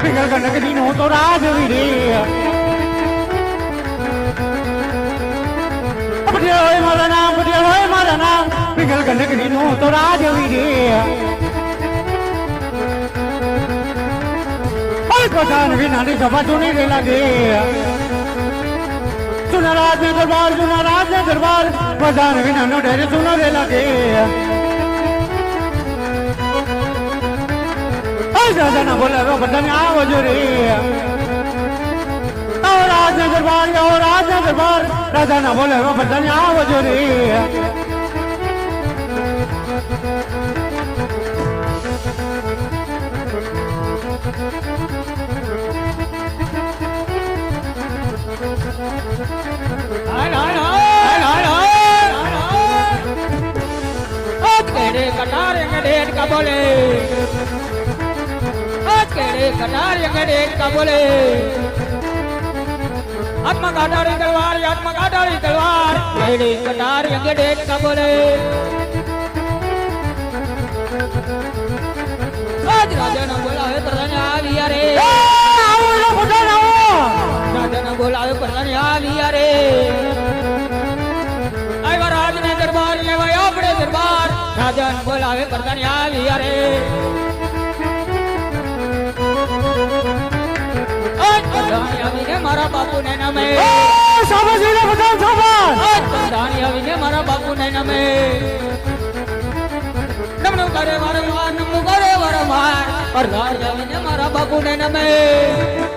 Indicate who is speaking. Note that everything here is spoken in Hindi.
Speaker 1: पिघल कर नगरी नो तो राजवी रे पटिया होए मारा नाम पिघल कर नगरी नो तो राजवी रे और पठान भी नानी सभा सुनी रे लगे सुना राज ने दरबार पठान भी नानो डेरे सुनो रे लगे राजा ना बोला रो बदन आओ जो रे और राज ने दरबार राजा ना बोले रो बदन आओ जो रे
Speaker 2: कटार डेट का बोले कटार डेट का बोले आत्मा काटारी तलवार कटार डेट का बोले आज राजा ने बोला है प्रधान आ लिया रे राजा ने बोला है प्रधान आ लिया रे राज ने दरबार ले भाई अपने दरबार राजा ने बोला है प्रधान आ लिया रे मारा बापू ने नमे मारा बापू ने नमे नमनु करे वारंवार और मारा बापू ने नमे